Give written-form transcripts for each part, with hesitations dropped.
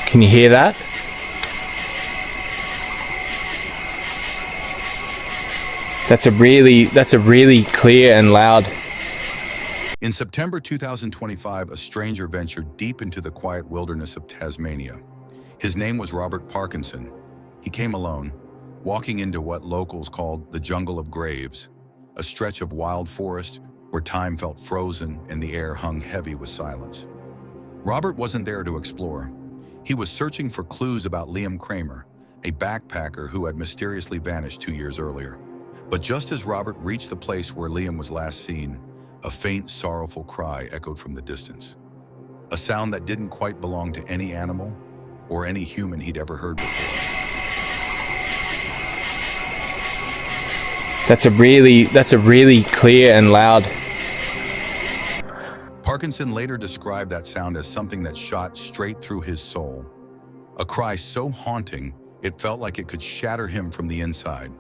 Can you hear that? That's a really clear and loud. In September 2025, a stranger ventured deep into the quiet wilderness of Tasmania. His name was Robert Parkinson. He came alone, walking into what locals called the Jungle of Graves, a stretch of wild forest where time felt frozen and the air hung heavy with silence. Robert wasn't there to explore. He was searching for clues about Liam Kramer, a backpacker who had mysteriously vanished 2 years earlier. But just as Robert reached the place where Liam was last seen, a faint, sorrowful cry echoed from the distance. A sound that didn't quite belong to any animal or any human he'd ever heard before. That's a really clear and loud. Parkinson later described that sound as something that shot straight through his soul. A cry so haunting, it felt like it could shatter him from the inside.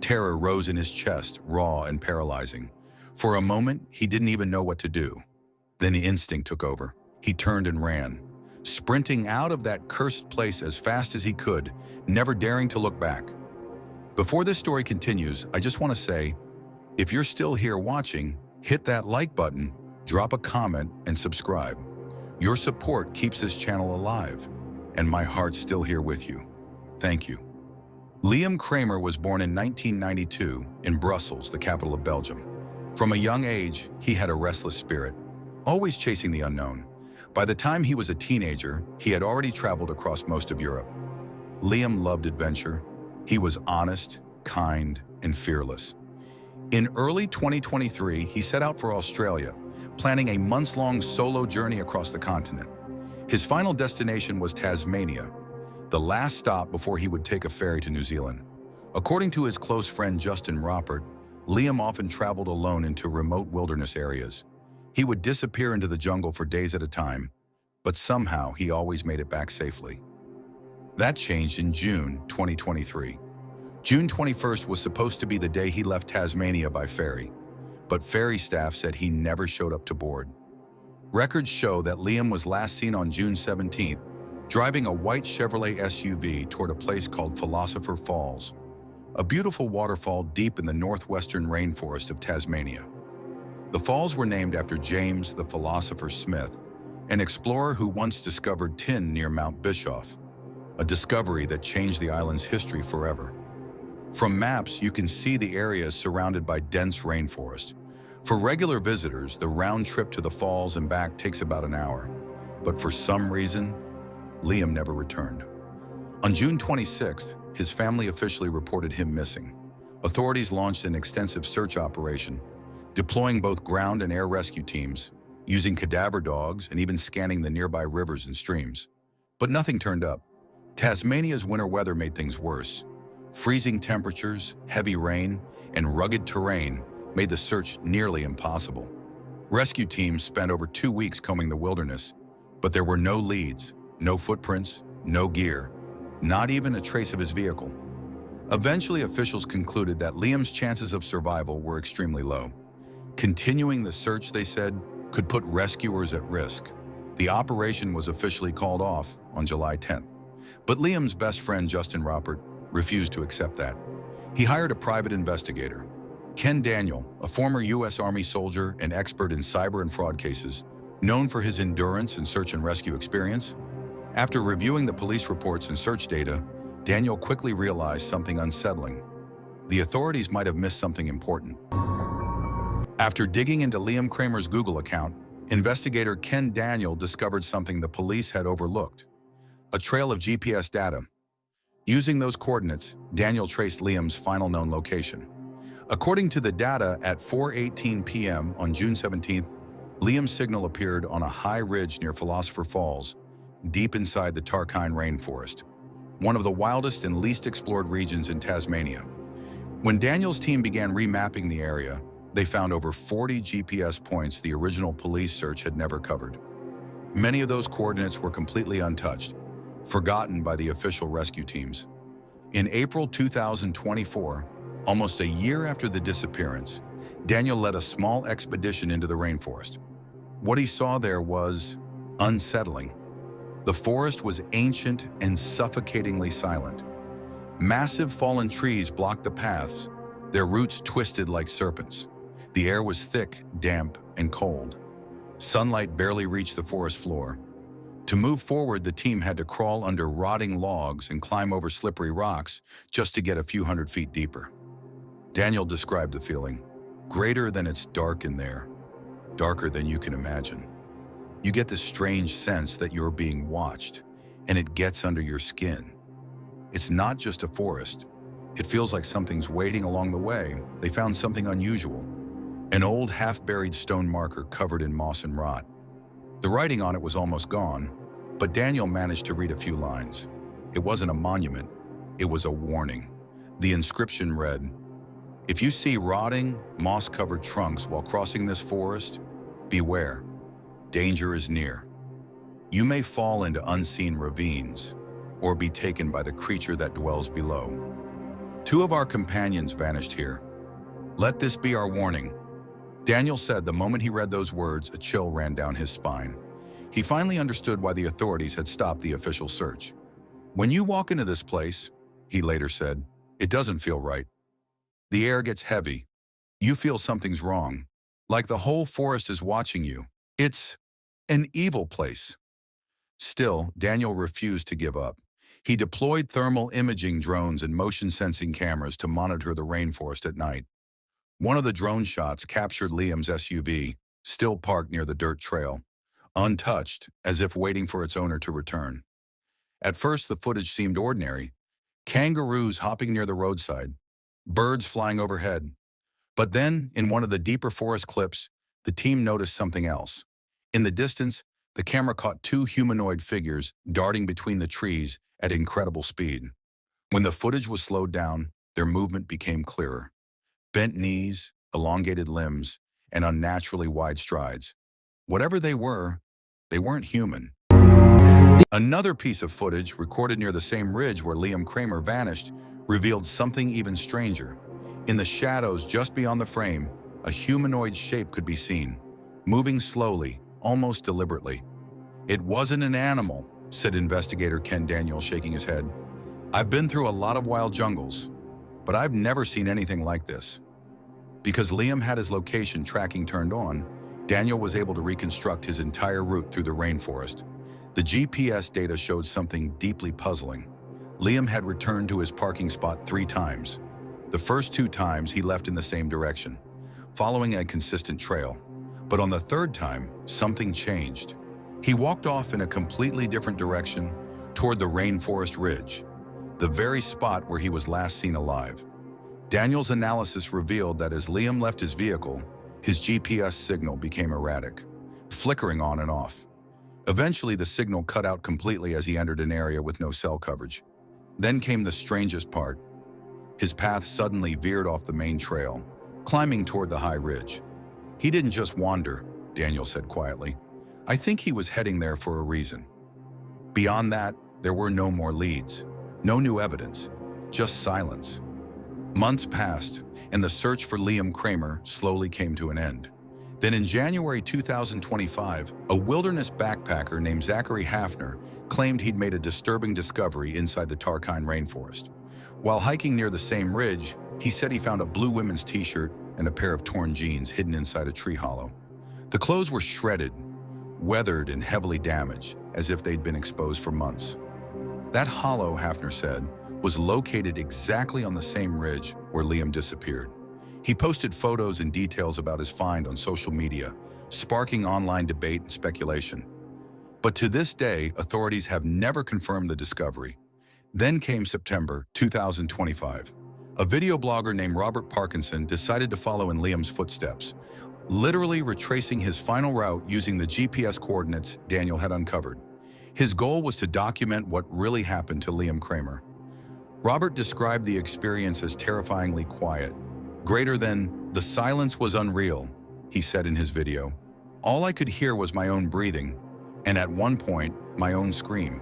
Terror rose in his chest, raw and paralyzing. For a moment, he didn't even know what to do. Then the instinct took over. He turned and ran, sprinting out of that cursed place as fast as he could, never daring to look back. Before this story continues, I just want to say, if you're still here watching, hit that like button, drop a comment, and subscribe. Your support keeps this channel alive, and my heart's still here with you. Thank you. Liam Kramer was born in 1992 in Brussels, the capital of Belgium. From a young age, he had a restless spirit, always chasing the unknown. By the time he was a teenager, he had already traveled across most of Europe. Liam loved adventure. He was honest, kind, and fearless. In early 2023, he set out for Australia, planning a months-long solo journey across the continent. His final destination was Tasmania, the last stop before he would take a ferry to New Zealand. According to his close friend Justin Roppert, Liam often traveled alone into remote wilderness areas. He would disappear into the jungle for days at a time, but somehow he always made it back safely. That changed in June 2023. June 21st was supposed to be the day he left Tasmania by ferry, but ferry staff said he never showed up to board. Records show that Liam was last seen on June 17th, driving a white Chevrolet SUV toward a place called Philosopher Falls, a beautiful waterfall deep in the northwestern rainforest of Tasmania. The falls were named after James the Philosopher Smith, an explorer who once discovered tin near Mount Bischoff, a discovery that changed the island's history forever. From maps, you can see the area is surrounded by dense rainforest. For regular visitors, the round trip to the falls and back takes about an hour. But for some reason, Liam never returned. On June 26th, his family officially reported him missing. Authorities launched an extensive search operation, deploying both ground and air rescue teams, using cadaver dogs and even scanning the nearby rivers and streams. But nothing turned up. Tasmania's winter weather made things worse. Freezing temperatures, heavy rain, and rugged terrain made the search nearly impossible. Rescue teams spent over 2 weeks combing the wilderness, but there were no leads, no footprints, no gear, not even a trace of his vehicle. Eventually, officials concluded that Liam's chances of survival were extremely low. Continuing the search, they said, could put rescuers at risk. The operation was officially called off on July 10th. But Liam's best friend, Justin Roppert, refused to accept that. He hired a private investigator, Ken Daniel, a former U.S. Army soldier and expert in cyber and fraud cases, known for his endurance and search and rescue experience. After reviewing the police reports and search data, Daniel quickly realized something unsettling. The authorities might have missed something important. After digging into Liam Kramer's Google account, investigator Ken Daniel discovered something the police had overlooked: a trail of GPS data. Using those coordinates, Daniel traced Liam's final known location. According to the data, at 4:18 p.m. on June 17th, Liam's signal appeared on a high ridge near Philosopher Falls, deep inside the Tarkine rainforest, one of the wildest and least explored regions in Tasmania. When Daniel's team began remapping the area, they found over 40 GPS points the original police search had never covered. Many of those coordinates were completely untouched, forgotten by the official rescue teams. In April 2024, almost a year after the disappearance, Daniel led a small expedition into the rainforest. What he saw there was unsettling. The forest was ancient and suffocatingly silent. Massive fallen trees blocked the paths, their roots twisted like serpents. The air was thick, damp, and cold. Sunlight barely reached the forest floor. To move forward, the team had to crawl under rotting logs and climb over slippery rocks just to get a few hundred feet deeper. Daniel described the feeling. Greater than it's dark in there. Darker than you can imagine. You get this strange sense that you're being watched, and it gets under your skin. It's not just a forest. It feels like something's waiting along the way. They found something unusual. An old half-buried stone marker covered in moss and rot. The writing on it was almost gone, but Daniel managed to read a few lines. It wasn't a monument, it was a warning. The inscription read, "If you see rotting, moss-covered trunks while crossing this forest, beware. Danger is near. You may fall into unseen ravines or be taken by the creature that dwells below." 2 of our companions vanished here. Let this be our warning. Daniel said the moment he read those words, a chill ran down his spine. He finally understood why the authorities had stopped the official search. "When you walk into this place," he later said, "it doesn't feel right. The air gets heavy. You feel something's wrong, like the whole forest is watching you. It's an evil place." Still, Daniel refused to give up. He deployed thermal imaging drones and motion-sensing cameras to monitor the rainforest at night. One of the drone shots captured Liam's SUV, still parked near the dirt trail, untouched, as if waiting for its owner to return. At first, the footage seemed ordinary. Kangaroos hopping near the roadside, birds flying overhead. But then, in one of the deeper forest clips, the team noticed something else. In the distance, the camera caught 2 humanoid figures darting between the trees at incredible speed. When the footage was slowed down, their movement became clearer. Bent knees, elongated limbs, and unnaturally wide strides. Whatever they weren't human. Another piece of footage recorded near the same ridge where Liam Kramer vanished revealed something even stranger. In the shadows just beyond the frame, a humanoid shape could be seen, moving slowly, almost deliberately. "It wasn't an animal," said investigator Ken Daniel, shaking his head. "I've been through a lot of wild jungles, but I've never seen anything like this." Because Liam had his location tracking turned on, Daniel was able to reconstruct his entire route through the rainforest. The GPS data showed something deeply puzzling. Liam had returned to his parking spot 3 times. The first 2 times he left in the same direction, following a consistent trail. But on the 3rd time, something changed. He walked off in a completely different direction, toward the rainforest ridge, the very spot where he was last seen alive. Daniel's analysis revealed that as Liam left his vehicle, his GPS signal became erratic, flickering on and off. Eventually, the signal cut out completely as he entered an area with no cell coverage. Then came the strangest part. His path suddenly veered off the main trail, climbing toward the high ridge. "He didn't just wander," Daniel said quietly. "I think he was heading there for a reason." Beyond that, there were no more leads, no new evidence, just silence. Months passed, and the search for Liam Kramer slowly came to an end. Then in January 2025, a wilderness backpacker named Zachary Hafner claimed he'd made a disturbing discovery inside the Tarkine rainforest. While hiking near the same ridge, he said he found a blue women's t-shirt and a pair of torn jeans hidden inside a tree hollow. The clothes were shredded, weathered, and heavily damaged, as if they'd been exposed for months. That hollow, Hafner said, was located exactly on the same ridge where Liam disappeared. He posted photos and details about his find on social media, sparking online debate and speculation. But to this day, authorities have never confirmed the discovery. Then came September 2025. A video blogger named Robert Parkinson decided to follow in Liam's footsteps, literally retracing his final route using the GPS coordinates Daniel had uncovered. His goal was to document what really happened to Liam Kramer. Robert described the experience as terrifyingly quiet. "Greater than, the silence was unreal," he said in his video. "All I could hear was my own breathing, and at one point, my own scream."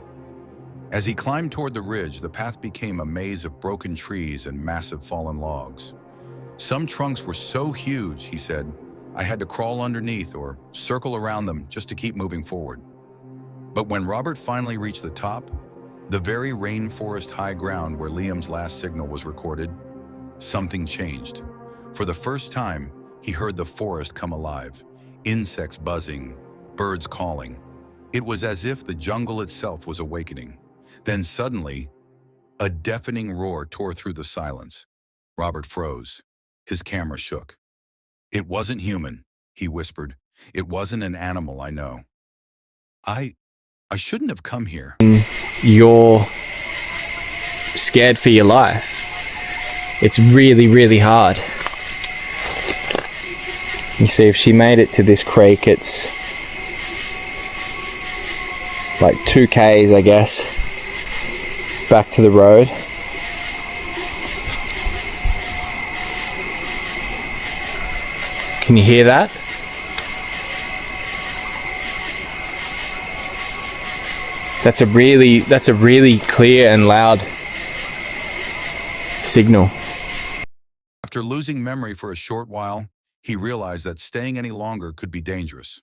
As he climbed toward the ridge, the path became a maze of broken trees and massive fallen logs. "Some trunks were so huge," he said, "I had to crawl underneath or circle around them just to keep moving forward." But when Robert finally reached the top, the very rainforest high ground where Liam's last signal was recorded, something changed. For the first time, he heard the forest come alive, insects buzzing, birds calling. It was as if the jungle itself was awakening. Then suddenly, a deafening roar tore through the silence. Robert froze. His camera shook. "It wasn't human," he whispered. "It wasn't an animal, I know. I shouldn't have come here." You're scared for your life. It's really, really hard. You see, if she made it to this creek, it's like 2 k's, I guess, back to the road. Can you hear that? That's a really clear and loud signal. After losing memory for a short while, he realized that staying any longer could be dangerous.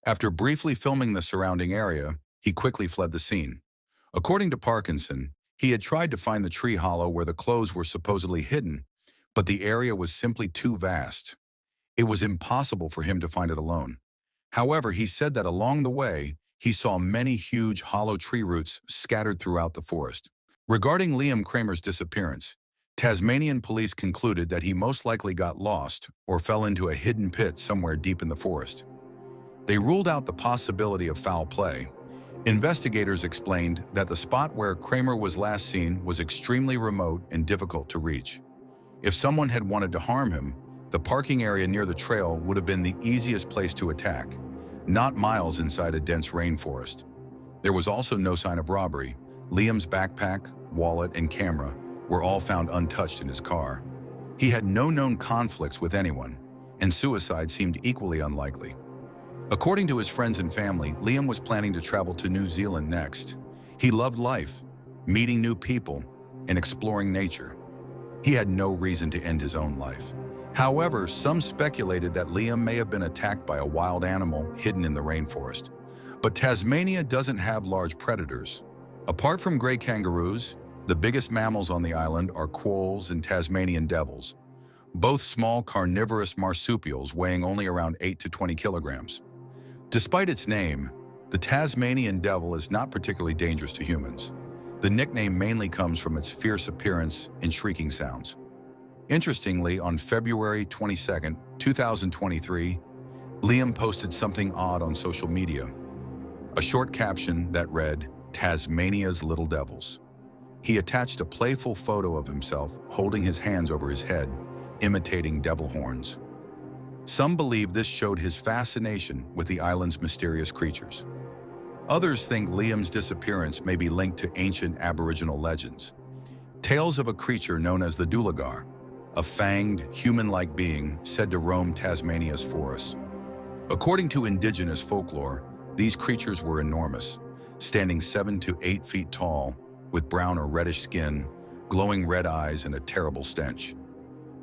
After briefly filming the surrounding area, he quickly fled the scene. According to Parkinson, he had tried to find the tree hollow where the clothes were supposedly hidden, but the area was simply too vast. It was impossible for him to find it alone. However, he said that along the way, he saw many huge hollow tree roots scattered throughout the forest. Regarding Liam Kramer's disappearance, Tasmanian police concluded that he most likely got lost or fell into a hidden pit somewhere deep in the forest. They ruled out the possibility of foul play. Investigators explained that the spot where Kramer was last seen was extremely remote and difficult to reach. If someone had wanted to harm him, the parking area near the trail would have been the easiest place to attack, not miles inside a dense rainforest. There was also no sign of robbery. Liam's backpack, wallet, and camera were all found untouched in his car. He had no known conflicts with anyone, and suicide seemed equally unlikely. According to his friends and family, Liam was planning to travel to New Zealand next. He loved life, meeting new people, and exploring nature. He had no reason to end his own life. However, some speculated that Liam may have been attacked by a wild animal hidden in the rainforest. But Tasmania doesn't have large predators. Apart from gray kangaroos, the biggest mammals on the island are quolls and Tasmanian devils, both small carnivorous marsupials weighing only around 8 to 20 kilograms. Despite its name, the Tasmanian devil is not particularly dangerous to humans. The nickname mainly comes from its fierce appearance and shrieking sounds. Interestingly, on February 22, 2023, Liam posted something odd on social media. A short caption that read, "Tasmania's Little Devils." He attached a playful photo of himself holding his hands over his head, imitating devil horns. Some believe this showed his fascination with the island's mysterious creatures. Others think Liam's disappearance may be linked to ancient Aboriginal legends. Tales of a creature known as the Doolagar, a fanged, human-like being said to roam Tasmania's forests. According to indigenous folklore, these creatures were enormous, standing 7 to 8 feet tall, with brown or reddish skin, glowing red eyes, and a terrible stench.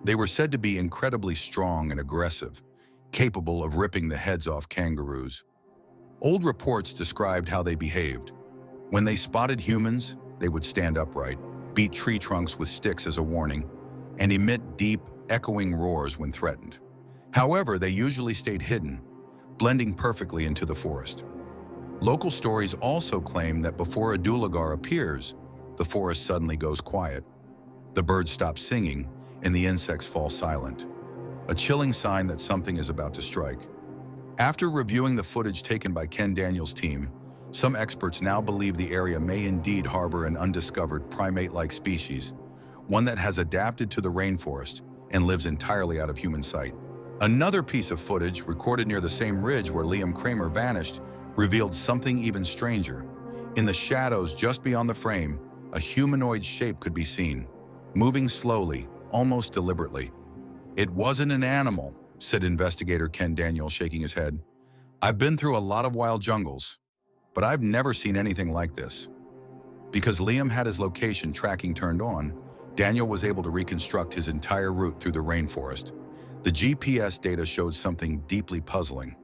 They were said to be incredibly strong and aggressive, capable of ripping the heads off kangaroos. Old reports described how they behaved. When they spotted humans, they would stand upright, beat tree trunks with sticks as a warning, and emit deep, echoing roars when threatened. However, they usually stayed hidden, blending perfectly into the forest. Local stories also claim that before a Doolagar appears, the forest suddenly goes quiet. The birds stop singing, and the insects fall silent, a chilling sign that something is about to strike. After reviewing the footage taken by Ken Daniels' team, some experts now believe the area may indeed harbor an undiscovered primate-like species, one that has adapted to the rainforest and lives entirely out of human sight. Another piece of footage recorded near the same ridge where Liam Kramer vanished revealed something even stranger. In the shadows just beyond the frame, a humanoid shape could be seen, moving slowly, almost deliberately. "It wasn't an animal," said investigator Ken Daniel, shaking his head. "I've been through a lot of wild jungles, but I've never seen anything like this." Because Liam had his location tracking turned on, Daniel was able to reconstruct his entire route through the rainforest. The GPS data showed something deeply puzzling.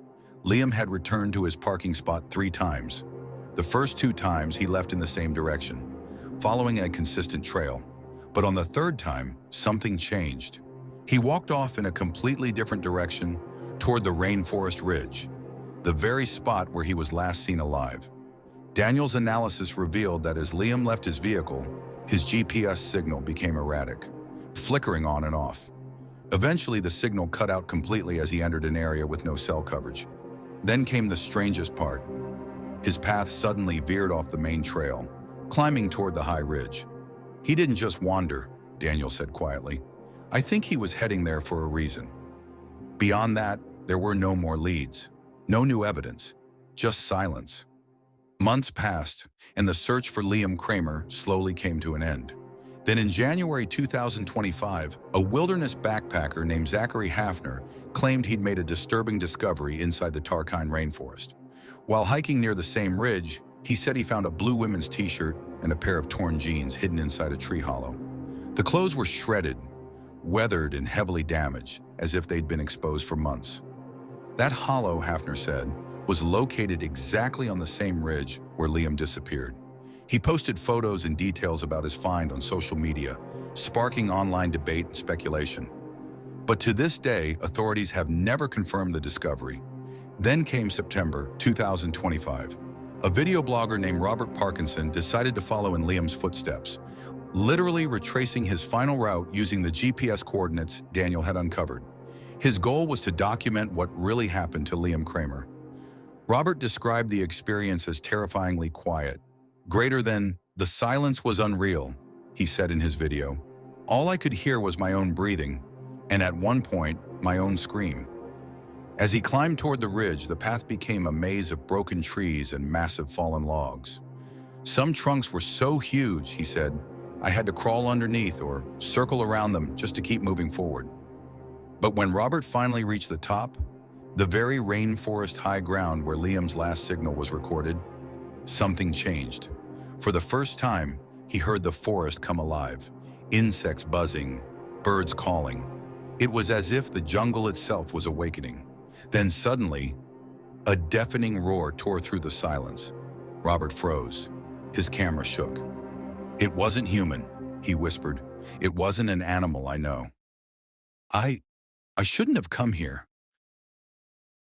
Liam had returned to his parking spot 3 times. The first 2 times he left in the same direction, following a consistent trail. But on the third time, something changed. He walked off in a completely different direction toward the rainforest ridge, the very spot where he was last seen alive. Daniel's analysis revealed that as Liam left his vehicle, his GPS signal became erratic, flickering on and off. Eventually, the signal cut out completely as he entered an area with no cell coverage. Then came the strangest part. His path suddenly veered off the main trail, climbing toward the high ridge. He didn't just wander, Daniel said quietly. I think he was heading there for a reason. Beyond that, there were no more leads, no new evidence, just silence. Months passed, and the search for Liam Kramer slowly came to an end. Then in January 2025, a wilderness backpacker named Zachary Hafner claimed he'd made a disturbing discovery inside the Tarkine rainforest. While hiking near the same ridge, he said he found a blue women's t-shirt and a pair of torn jeans hidden inside a tree hollow. The clothes were shredded, weathered, and heavily damaged, as if they'd been exposed for months. That hollow, Hafner said, was located exactly on the same ridge where Liam disappeared. He posted photos and details about his find on social media, sparking online debate and speculation. But to this day, authorities have never confirmed the discovery. Then came September 2025. A video blogger named Robert Parkinson decided to follow in Liam's footsteps, literally retracing his final route using the GPS coordinates Daniel had uncovered. His goal was to document what really happened to Liam Kramer. Robert described the experience as terrifyingly quiet. Greater than, the silence was unreal, he said in his video. All I could hear was my own breathing, and at one point, my own scream. As he climbed toward the ridge, the path became a maze of broken trees and massive fallen logs. Some trunks were so huge, he said, I had to crawl underneath or circle around them just to keep moving forward. But when Robert finally reached the top, the very rainforest high ground where Liam's last signal was recorded, something changed. For the first time, he heard the forest come alive, insects buzzing, birds calling. It was as if the jungle itself was awakening. Then suddenly, a deafening roar tore through the silence. Robert froze. His camera shook. It wasn't human, he whispered. It wasn't an animal, I know. I shouldn't have come here.